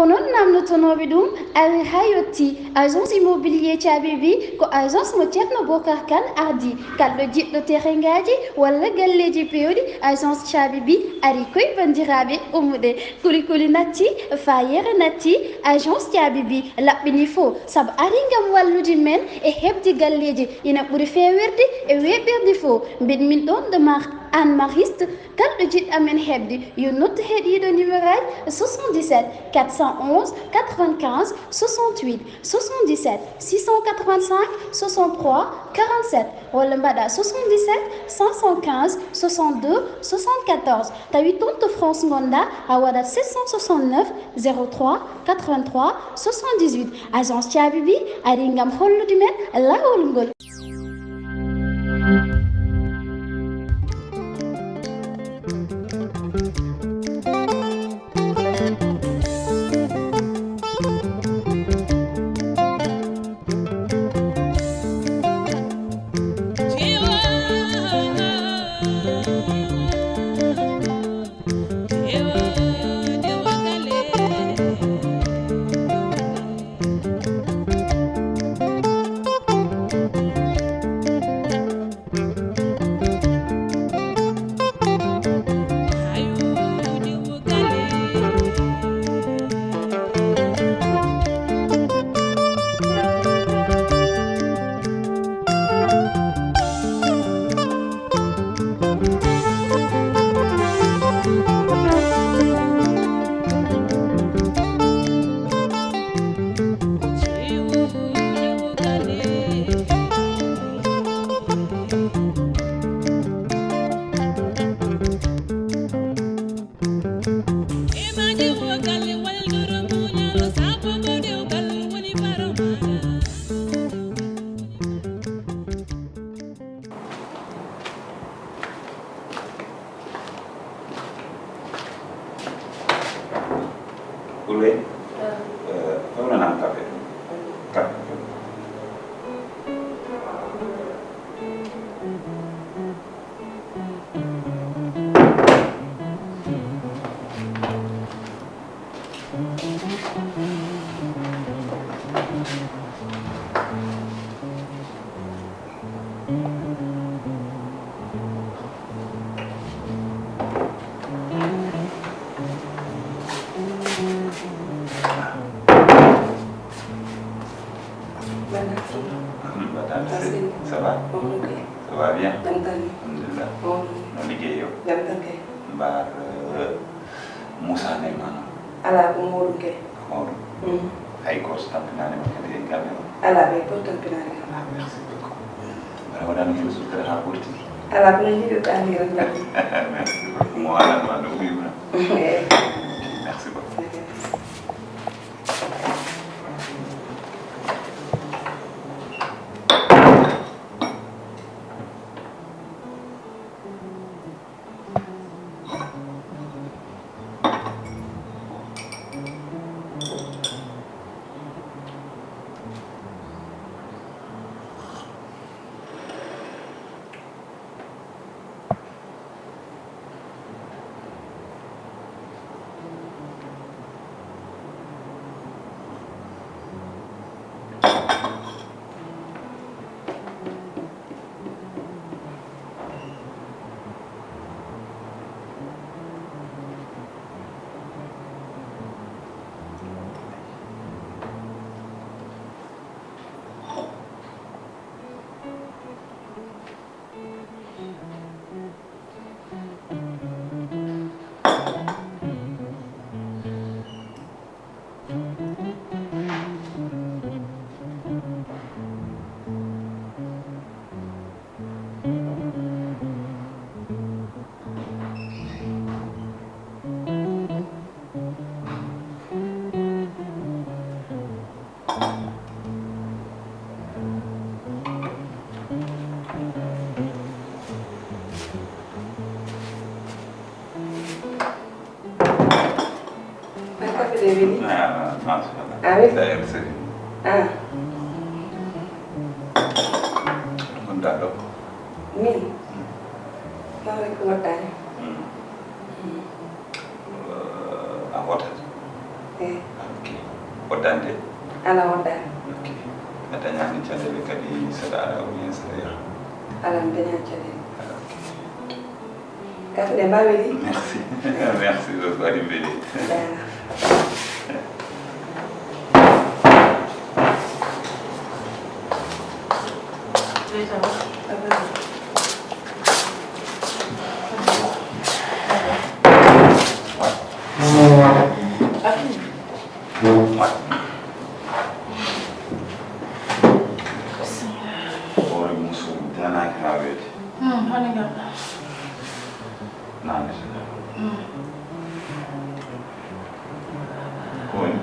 onon namdotonoɓe ɗum ari ha yetti agence immobilier Thiabibi ko agence mo ceerno Bocar Kane ardi kalɗo jiɗɗo terengaji walla galleji pewɗi agence Thiabibi ari koye bandiraɓe ummuɗe kulikuli natti fayere natti agence Thiabibi laɓɓini fo saabu ari gam wallude men e hebde galleji ina ɓuuri fewirde e weɓɓirde fo mbiɗa min ɗon de Anne Mariste kalɗo jiɗɗo amen hebde yo noddu heeɗiɗo numéro aji 77 411 95 68 77 685 63 47 walla mbaɗa 77 515 62 74 tawi toon to France gonɗa a waɗat 769 03 83 78 agence Thiabibi ari gam hollude men lawol ngol. Ça va? Ça va bien? Alhamdulillah. No liggéey yow? Mbaar Moussa ne maanaam. Ala ko Modou ke. Modou. Ay course tampinani ma kadi gamme. Ala be ko tampinani kam. Ah, merci beaucoup. Bara wadano fi su tere ha porti. Ala ko ni do tani ran. Merci beaucoup. Mo ala ma do wiwna. Merci beaucoup. Ah oui? D'ailleurs, c'est... Ah. Conta ɗo. Min? Lawa ko waɗɗani? A hotat. ok waddande ala waddani ok a dañani caɗele kadi saɗa aɗa o bien saɗa yaha ala mi daña caɗele ok kafe ɗe mbawi ɗi merci merci beaucoup aɗi mbeɗi Ore musu dana kawet. Hani nga. Nani. Kuni.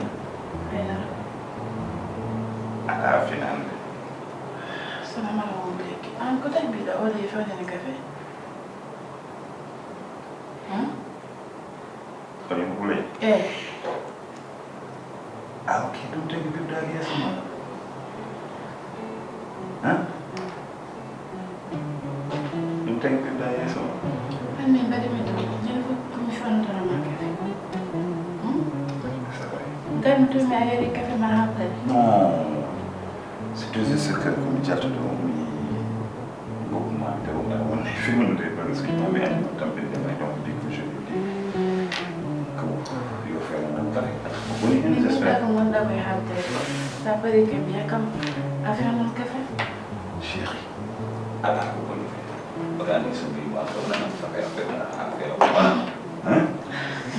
Ala finande. Salamu alaikum. An ko tay bi da wala yi fa ne café. Kuni mule. Ah, ok, tu tegi bi da ya sama. Tu tegi bi da ya sama. Anne mbade mi to jeni ko mi fanta na café. Kan tu mi ayari café ma hapla. Non. C'est tout ce que comme tu as tout mis. Beaucoup moins de on est fait mon dé parce que ma mère m'a tapé de la donc dit que je lui dis. Comment il va faire un carré. On est Mi j'espère. da ko wanda may halte ko. Ta bari ke mi kam affaire mon café. Chérie. Alors que bon. Organise bi ma ko na sa affaire. Hein?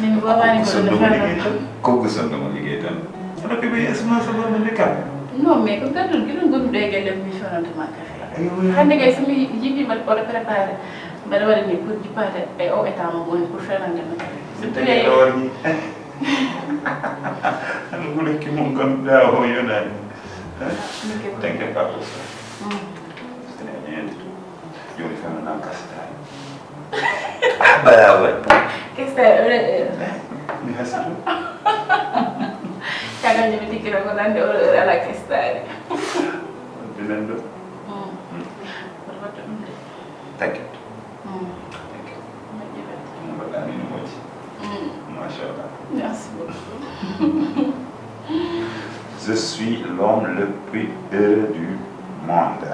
Min baba ni ko do fa Ko gusto mo liggéey tan. Ana ko bi esma sa ba ma nekk. non mais ko gandul ki dum gum day gele mi fanta ma café. Hande kay sami jibi ma ko préparer. Mbaɗa waɗa ni pour jippade e o état mo woni pour fenande ma café. Surtout ye lorni. Ano gule ki mon ganduɗa o yonani. T'inquiète pas pour ça. Ce n'est rien du tout. Joni femme nan kasitani. Bah ouais. Qu'est-ce que Mi hasitu. cagal jimi tikkira ko nande o ala kestari. Dinen do. Pour wattu ɗum de. T'inquiète. Moƴƴi Mo mbaɗani no moƴƴi. Machallah. merci beaucoup. Je suis l'homme le plus heureux du monde.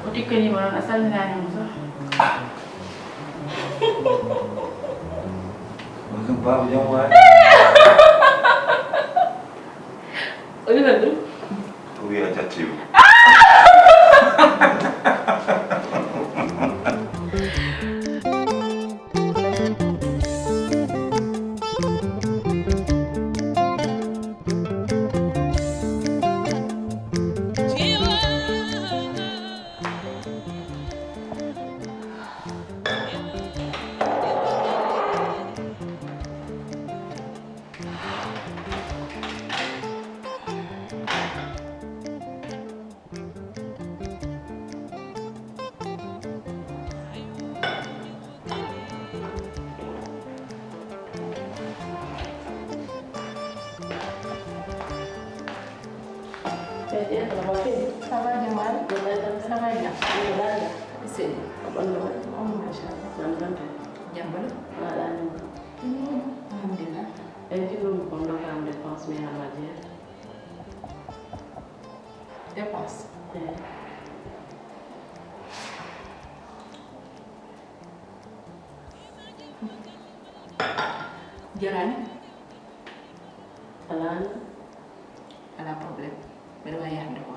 O tikkanima noon a salminanimo so. Ɗum baba jam waɗi. O wiɗa ɗum O wiya jattima. Ça va Jamal? Ça va bien. C'est bon. Oh machallah. Jambal. Voilà. Alhamdulillah. Et tu veux me prendre une dépense ménagère? Dépense. Jarani? Alana? Ala problème. Mbeɗa wawi yahde ko.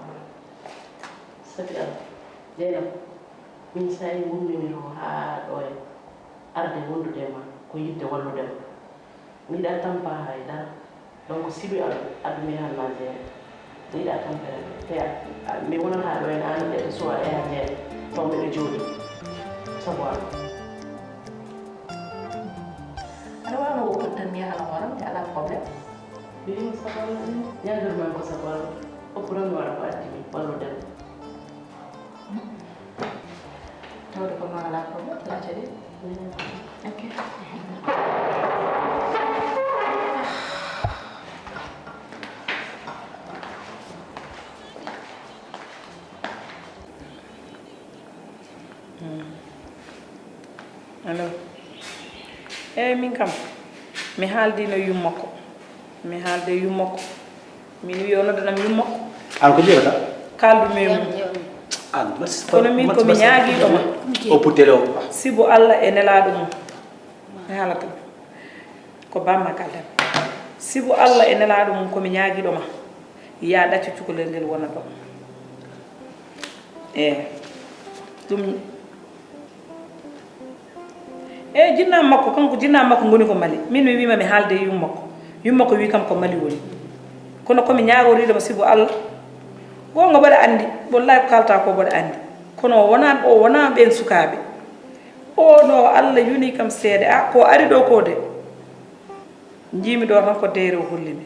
Sabi Allah. Jeynam, min sa yi wurminiro haa ɗo e arde wondude ma ko yidde wallude ma. Mi yiɗa tampa haydara. Donc sibi aɗa ménagère. Mi yiɗa tampere te mi wonata ɗo en an ɗe suwa e ha jeeɗe. Donc mbeɗa jooɗi. Sabu Allah. Aɗa wawno ko tan mi yahala horam e ala probléme. Birima sabu Allah ni. Ñaagirman ko sabu Allah. Foppuɗon mi waɗa ko addi min wallude ma. Tawde ko noon ala probléme laaca de. Ok. Allo. Min kam mi haaldino yummako mi haalde yummako mi wi o noddanam yummako an ko jeewata kaldumi e mum an kono min komi ñaagiiɗoma o puttele o sibo Allah e nelaaɗo mum mi haalata ko bamma kalden sibo Allah e nelaaɗo mum komi ñaagiiɗoma ya ɗacce cukalel ngel wona ɗo ɗum jinnam makko kanko jinnam makko ngoni ko Mali min mi wima mi haalde yummako wi kam ko Mali woni kono komi ñaagoriɗoma sibo Allah gonga mbaɗa andi wallahi ko kalta ko mbaɗa andi kono wona ɓen sukaɓe no Allah yuni kam seede ko ari ɗo ko de jimi ɗo tan ko deyre o hollimi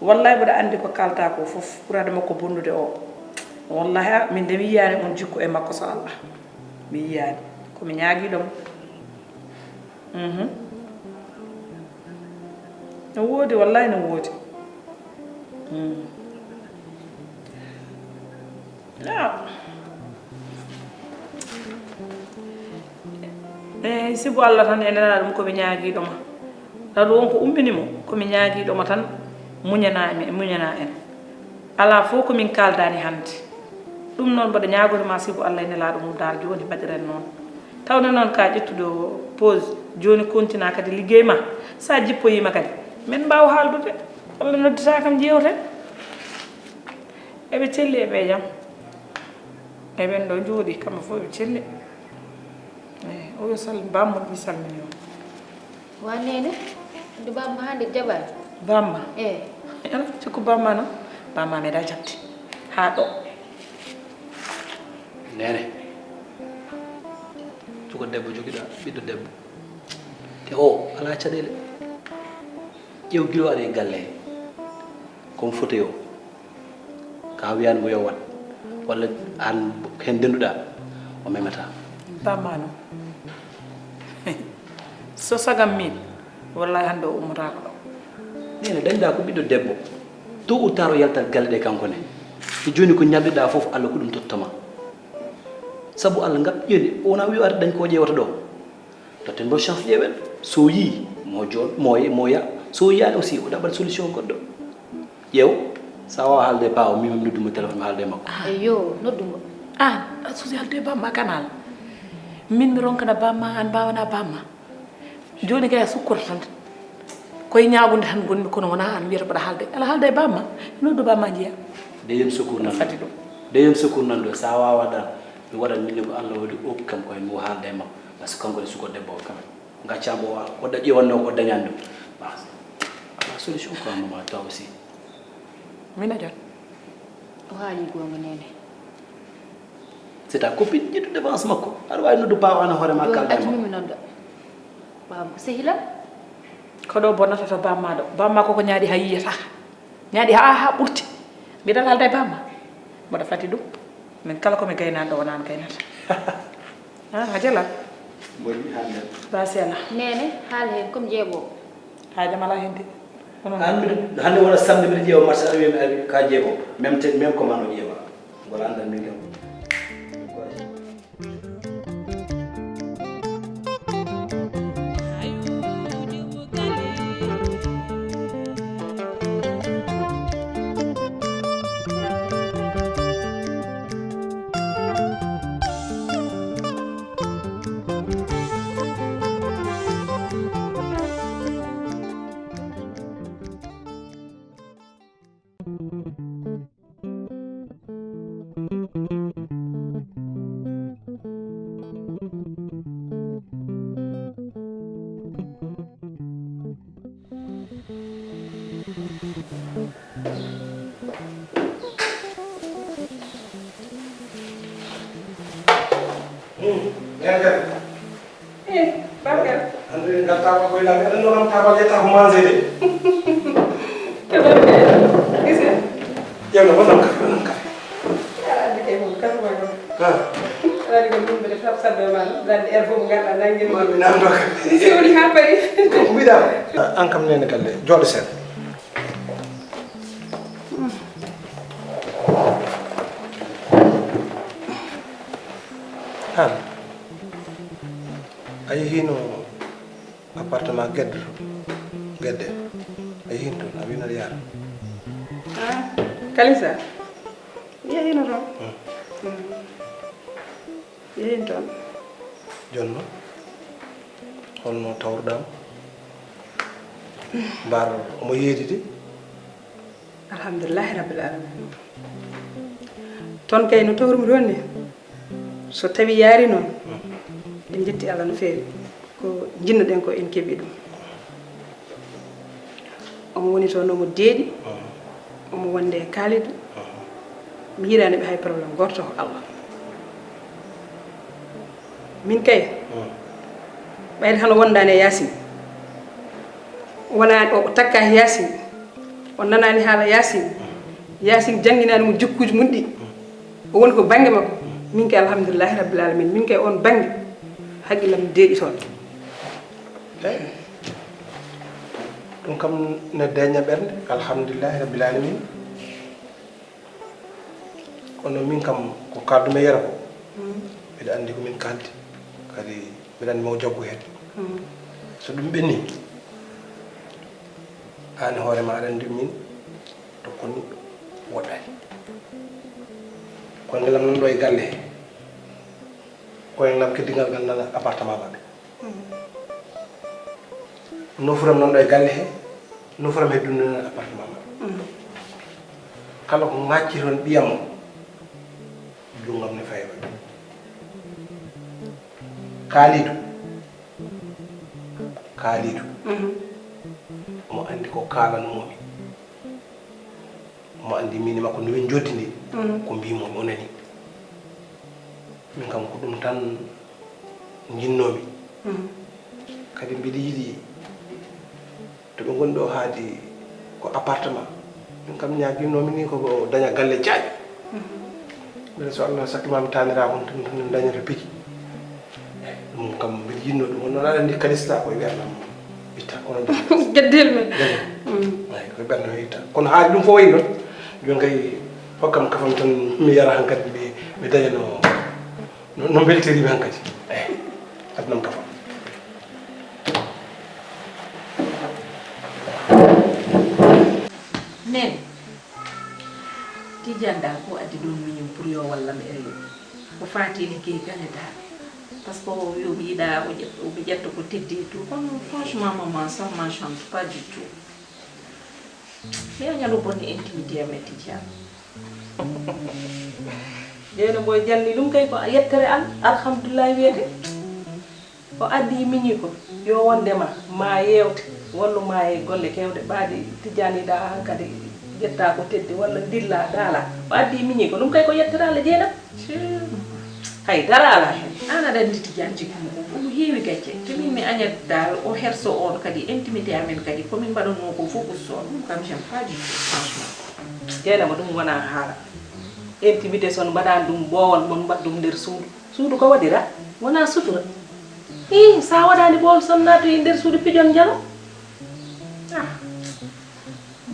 wallahi mbaɗa andi ko kalta ko foof ɓurade makko bonnude wallahi min de mi yiyani on jikku e makko so Allah mi yiyani komi ñaaguiɗom no woodi wallahi no woodi sibo Allah tan enena ɗum komi ñaaguiɗoma taw wonko umminimo komi ñaaguiɗoma tan muñana en ala fof komin kaldani hande ɗum noon mbaɗa ñagotoma sibo Allah enelaɗo mum dal joni mbaɗiren noon tawde noon ka ƴettude pause joni continue kadi liggey ma sa jippoyima kadi min mbawa haaldude Allah noddita kam jewten eɓe celli eɓe jaam eɓen ɗo jooɗi kamɓe fof eɓe celli o yo bammo mi salmini o wa nene nde bamma hande jaɓani bamma ala cikku bamma noon bamma meeɗa jabde ha ɗo nene cuko debbo jogiɗa ɓiɗɗo debbo te ala caɗele ƴew guilo aɗa e galle comme fauteuil o ka wiyani mo yo wat walla an hen denduɗa o memata bamma noon so sagam min wallahi hande o ummotako ɗo nene dañɗa ko ɓiɗɗo debbo tôt ou tard o yaltat galle ɗe kanko ne e joni ko ñamɗiɗa foof Allah ko ɗum tottama sabu Allah ngap ƴeeni wona wi arde dañ ko ƴeewata ɗo totten bo chance ƴeewen so yii mo joon mo ya so yiyani aussi o ɗaɓat solution goɗɗo ƴeew sa wawa haalde pa o mimam noddumo téléphone mi haalde makko eyo noddumo susi haalde bamma kanal min mi ronkana bamma an mbawana bamma joni kay a sukkota tan koye ñagude tan gonmi kono wona an wiyata mbaɗa haalde ala haalde bamma noddu bamma jeeya deyen secours nan fati ɗum deyen secours nan ɗo sa wawa ɗan mi waɗat minne ko Allah waɗi oppi kam koye mo haalde e makko par ce que kanko ne suko debbo o kam gaccamo o koɗɗa ƴewanno ko dañani ɗum ala solution ko moment taw aussi mina jon o haali gonga nene c'est ta copine ƴettu dépense makko aɗa wawi noddu pawa an hoorema kalde makko mi nodda baba sehila ko ɗo bonnata to bamma ɗo bamma koko ñaaɗi ha yiyata ñaaɗi ha ɓurti mbiɗa haalde e bamma mbaɗa fati ɗum min kala komi gaynani ɗo wonani gaynata a jala boni hande basi ala nene haal hen comme jeeɓo haajam ala hen de hande wona samedi mbiɗa ƴeewa marché aɗa wiyami ari ka jeeɓo même commande o ƴeewa wala andal min kam an kam nene galle jooɗo sen han a yehino appartement Guédé to gedde ay hinto na wina yar Kalisa yeyino toon yeyin toon jonno holno tawrɗam mbar omo yeedide alhamdulillahi rabbil alamin toon kay no tawrumi toon ni so tawi yaari noon en jetti Allah no feewi ko jinnoɗen ko en keɓi ɗum omo woni toon omo deeɗi omo wonde e kaalidou mi yiɗani ɓe hay probléme goto ko Allah min kay ɓayde hano wondani e Yasine wona o takka Yasine o nanani haala Yasine Yasine jangginani mo jikkuji mun ɗi o woni ko banggue makko min kay alhamdulillahi rabbil alamin min kay on banggue haqqillam deeɗi toon ɗum kam ne deña ɓernde alhamdulillahi rabbil alamin kono min kam ko kaldume yera ko mbiɗa andi ko min kaldi kadi mbiɗa andi mo jaggu hen so ɗum ɓenni an hoorema aɗa andi min to koni woɗɗani koyngelam nan ɗo e galle he koyngelam keddigal ngal nana appartement maɓɓe nofuram nan ɗo e galle he nofuram heddunde nana appartement maɓɓe kala ko ŋacci toon ɓiyam o jungam ne fayba kaalidu mo andi ko kalanomomi mo andi mini makko no wen joddini ko mbimo o nani min kam ko ɗum tan jinnomi kadi mbiɗa yiɗi to ɓe gonɗo haadi ko appartement min kam ñaguinomi ni ko daña galle jaaƴo mbiɗa so Allah sakkimami tanirama tan dañata piiji ɗum kam mbiɗa yinno ɗum on noon aɗa andi kalista koye ɓernam itta kono gueddel men ay koye ɓernam itta kono haali ɗum fof wayi noon joni kay hokkam kafam tan mi yara hankkadi mi daña no belterimi hankkadi eyi adnam kafam nen tijanda ko addi ɗum miñum pour yo walla mi eri ko fatini ke gane dal par ce que o wi omo yiɗa omo ƴetta ko teddi tout kono franchement maman ça m'enchante pas du tout mi añalo bonni intimité am e tidiane jeyno boy jalli ɗum kay ko yettere an alhamdoulillahi wiyete o addi miñi ko yo wondema ma yewte wallu ma e golle kewɗe ɓaadi tijaniɗa han kadi ƴetta ko teddi walla dilla daala o addi miñi ko ɗum kay ko yettere Allah jeynam hay dara ala hen an aɗa andi tijani jikkumo ɗum heewi gacce to min mi añat dal o herso on kadi intimité amen kadi komin mbaɗanno ko fof usto ɗum kam j'aime pas du tout franchement jeynama ɗum wona haala intimité son mbaɗani ɗum ɓowon mon mbaɗ ɗum nder suudu ko waɗira wona sutura i sa waɗani ɓowol son natoyi nder suudu pijon jalo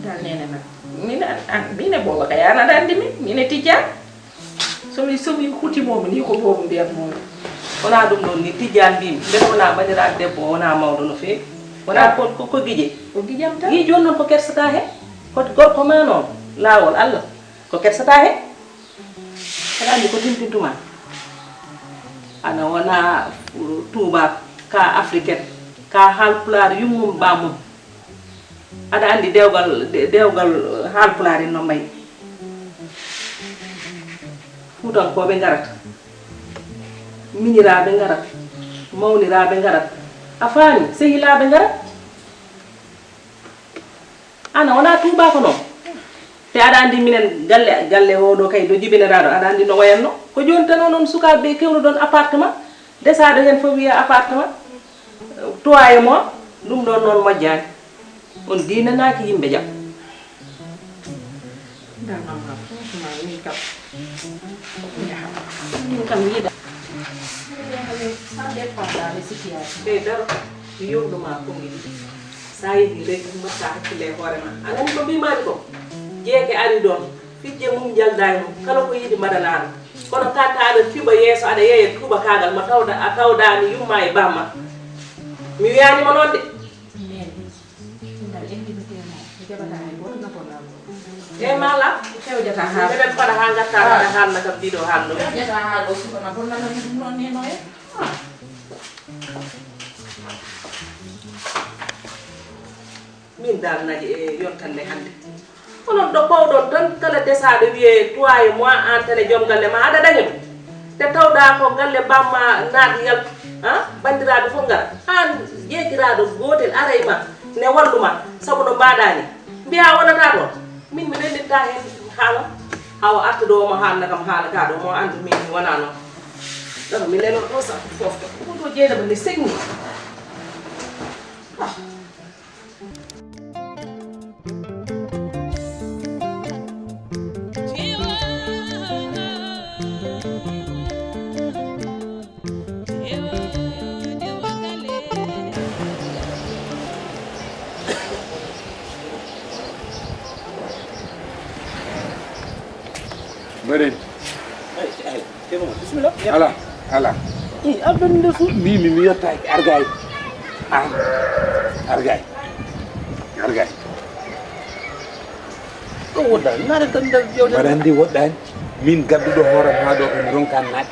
dal nene man mine booba kay an aɗa andi mine tijjan somi hutimomi ni ko boobu mbiyatmomi wona ɗum ɗon ni tijjan mbimi nden wona baɗiraɗo debbo wona mawɗo no feewi wona ko guiƴe ko guiƴam tan yi joni noon ko kersata he koto gorko ma noon laawol Allah ko kersata he aɗa andi ko timpintuma ana wona tuuba ka africaine ka haalpulaar yummum ɓamum aɗa andi dewgal haalpulaar en no mbayi fuutankoɓe garata miñiraɓe garat mawniraɓe garat a faami sehilaɓe garat ana wona tubako noon te aɗa andi minen galle oɗo kay do jibineraɗo aɗa andi no wayanno ko joni tan onon sukaɓeɓe kewno ɗon appartement desaɗo hen fof wiya appartement toye mo ɗum ɗon noon moƴƴani on dinanaki yimɓe jam kam yiɗa ɓe daro yowɗuma komiɗi sa yiɗi reki mbatta hakkille e hoorema anani ko mbimani ko jeeke ari ɗon fijje mum jalda e mum kala ko yiɗi mbaɗanano kono tata aɗa fiɓa yeeso aɗa yeeya tuuba kagal ma tawdani yumma e bamma mi wiyanima noon de mala xew jata ha be fara hanga tara hanna kam dido hanno jata ha do su na bon na non ni no e min dal naji e yottalle hande onon do bawdon tan kala desade wiye toi et moi en tele jom galle ma ada dañu te tawda ko galle bamma naadi yal bandiraɓe fof ngara an jeekiraɗo gotel arayma ne walluma sabu no mbaɗani mbiya wonata toon min mi renditta hen haala awa artuɗo mo haalna kam haala ka ɗo mo andi min wona noon ɗum mi lelon ɗo sa fofto koto jeynaba ne segni Maren. Bismillah. Ala. Abdon ndesu. Mi yotta argay. Argay. Ko woda nare tan dal jewde. Barandi woddani min gaddudo hoore ha do ko ronkan naat.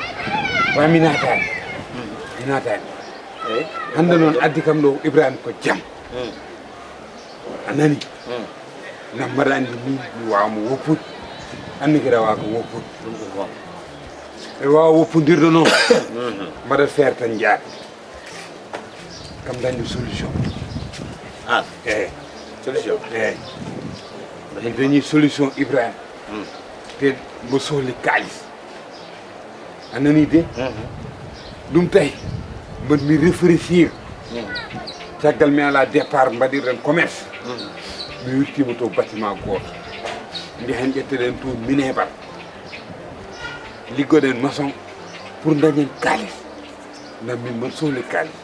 Wa mi natani. Hande non addi kam do Ibrahim ko jam. Anani. Nam marandi mi waamu wopput. Anni ki rawa ko wopput. E wa woppudirdo non. Mbaɗa faire tan jaat. Kam dañu solution. Solution. Dañu dañi solution Ibrahim. Te mo sohli kalis. Anani de? Ɗum tay mbaɗ mi réfléchir. Caggal mi ala départ mbaɗirɗen commerce. Mi wirtima to bâtiment goto. Ndi hen ƴetteɗen to minebar. Liggoɗen maçon pour dañen kalis. Ngam min mbaɗ sohli kalis.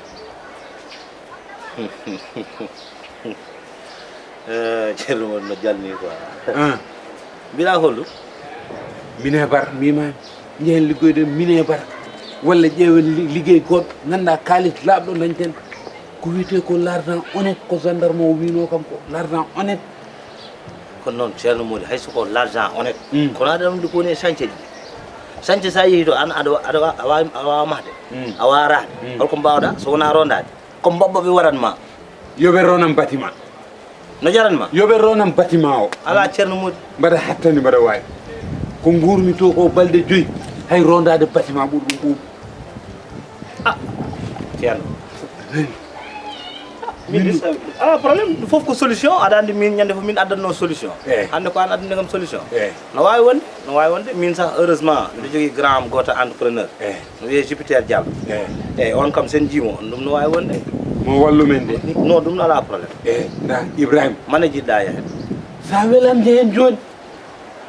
Ceerno won no jalni quoi. Mbiɗa hollu? Minebar mima jehen liggoyde minebar walla ƴeewen liggey goɗɗo ganda kalis laaɓɗo dañten ko wiyete ko l'argent honnête ko gendarme o wino kam ko l'argent honnête. Kono noon ceerno Mody hay soko l'argent honnête kono aɗa ɗum ɗi ko woni e chantier ji chantier sa yeehi to an aɗa wawa mahde a warade holko mbawɗa so wona rondade ko mbabba ɓe waranma yoɓe ronam bâtiment no jaranma yoɓe ronam bâtiment o ala ceerno Mody mbaɗa hattani mbaɗa wawi ko gurmi to ko balɗe 5 hay rondade bâtiment ɓurɗum ɓuuɓ ceerno min ala probléme fof ko solution aɗa andi min ñande fof min addanno solution hande ko an addane kam solution no wawi wonde min sah heureusement mbiɗa jogui grand am goto entrepreneur no wiye Jupiter Diallo eyyi on kam sen jimo on ɗum no wawi wonde mo wallumen de non ɗum ala probléme nda Ibrahima mane jiɗɗa yahen sa welam jehen joni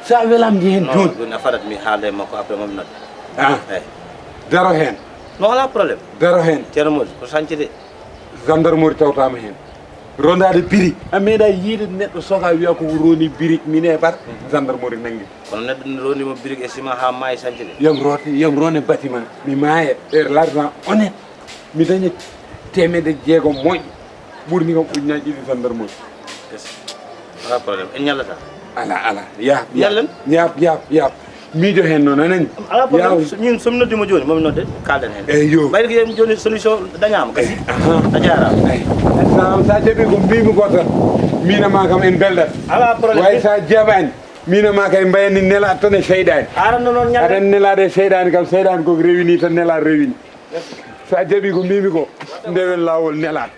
sa welam jehen joni joni a fadat mi haalde makko après mami nodde eyyi daro hen non ala probléme daro hen ceerno Mody ko sañce de gendarmerie tawtama hen rondade biri a meeɗa yiide neɗɗo soka wiya ko roni brique minebar gendarmerie nangui kono neɗɗo ne ronima brique e ciment ha maayi sañce de yam rone bâtiment mi maaya l'argent honnête mi daña temedde jeegom moƴƴo ɓurni kam ujunnaji ɗiɗi gendarmerie ala probléme en ñallata ala yaap yallen yaap miijo hen noon anani ala probléme min somi noddima joni momi nodde kalden hen eyyo ɓayde ko yemi joni solution dañama kasi a jarama sa jaɓi ko mbimi ko tan minama kam en beldat ala probléme way sa jaɓani minama kay mbayani nela tan e seyɗani aranno noon ñande aɗan nelade e seyɗani kam seyɗani koko rewini tan nela rewini sa jaɓi ko mbimi ko ndewen lawol nelat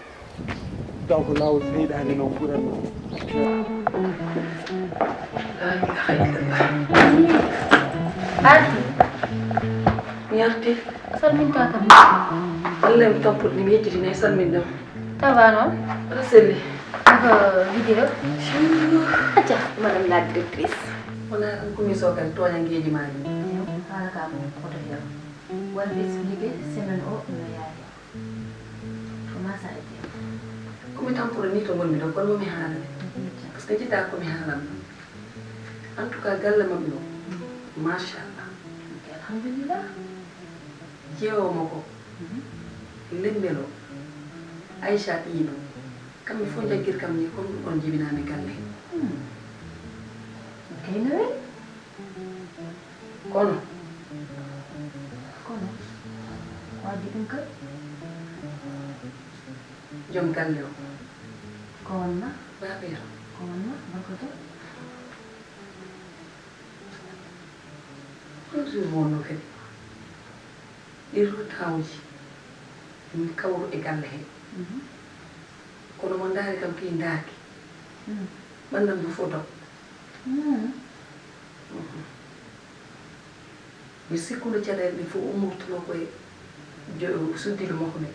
taw ko lawol seyɗani noon ɓuranno Arti, yarti salminta kam. Allah mi tampudi mi yejjitini e salmindam Ça va non? aɗa selli Ako liggéey acca madame la directrice. wona an komi sokal toñangueji maji Hala ka mo koto yaw. Wal expliquer semaine o no yaade. Comment ça a été? komi tampore ni to gonmi ɗo kono momi haalane par ce que jitta komi haalanno en tout cas galle mabɓe o machallah Alhamdulillah. jeewomo ko lembel o Aïcha ɓiino kam mi fof jaggir kam ni comme on jibinami galle kay nawe kono waji ɗum kay joom galle o ko wonna babira ko wonna bakoto toujours wonno kadi ɗiɗo tawji min kawru e galle he kono mo ndaari kam ki ndaaki ɓandam du fof dog mi sikkuno caɗele ɗi fof ummortuno koye suddiɓe makko ɓe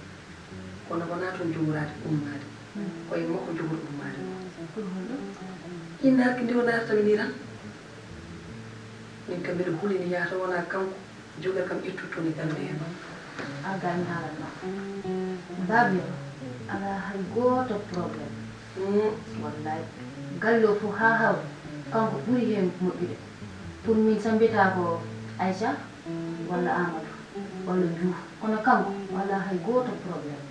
kono wona toon jogorade ummade koye makko jogori ummade ɗi ndaarki ndi o ndaartami ni tan min kam mbiɗa hulini yahata wona kanko jogal kam ittutoni galle hen a gani haalanma babi ala hay goto probléme wallahi galle o fof ha haw kanko ɓuuri hen moƴƴude pour min sambita ko Aïcha walla Amadou walla Diouf kono kanko wala hay goto probléme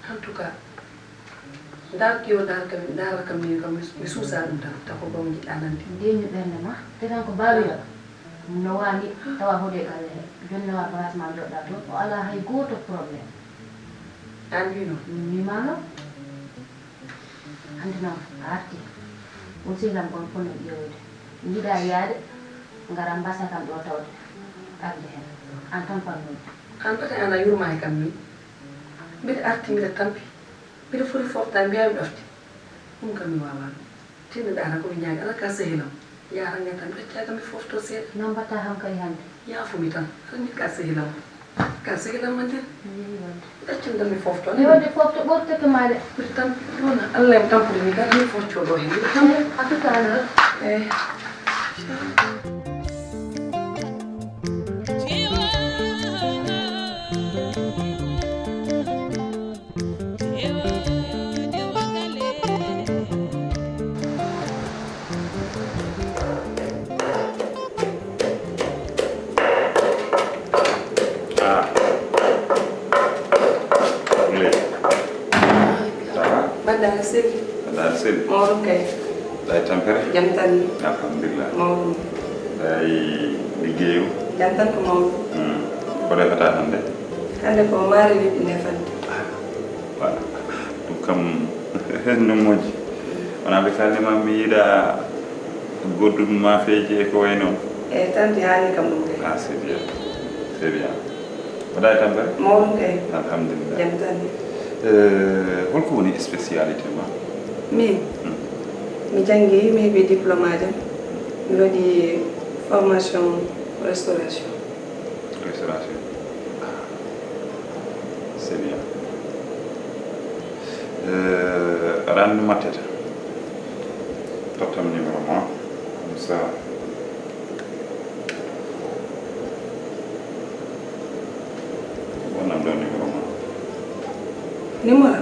en tout cas darki o dara kam min kam mi suusa ɗum tan tako bomo jiɗɗa nande ndeñu ɓernde ma te tan ko bawi o no wani tawa hoɗe galle he joni nawa place ma joɗɗa toon o ala hay goto probléme an wino min mimano hande noon a arti on sehlam on fono ƴewde jiiɗa yaade ngara mbasa kam ɗo tawde arde hen en tant que an ɓata an a yurma e kam ni mbiɗa arti mbiɗa tampi mbiɗa foti fofta mbiyami ɗofte ɗum kam mi wawano tinnoɗa tan komi ñaagi ala ka sehilam yaranga tan ɓecca kam mi fofto seeɗa non mbatta hankadi hande yaafumi tan aɗa mit ka sehilam man nden ɗaccum tan mi fofto yewde fofto ɓorteke maɗe mbiɗa tampi ɗona allah em tampude ni kala mi foccoɗo hen mbiɗa tampi a tutala eyi Badal sel. Badal sel. Mawɗum kay. Day tampere. Jam tan. Alhamdulillah. Mawɗum. Day liggéeyu. Jam tan ko mawɗum. Ko defata hande? Hande ko maari liɗɗi nefande. Voilà. Ɗum kam no moƴƴi. Wona ɓe kalnima mi yiiɗa goddum mafeji e ko way noon. Eyi tanti haali kam ɗum kay. Ah c'est bien. C'est bien. Waɗa e tampere? Mawɗum kay. Alhamdulillah. Jam tan. Holko woni spécialité ma? Min mi jangi mi heeɓi diplôme aji mi waɗi formation restauration. Restauration. C'est bien. Ranno mattata. Tottam numéro ma. Comme ça. Wonam ɗo numéro ma. Numéro?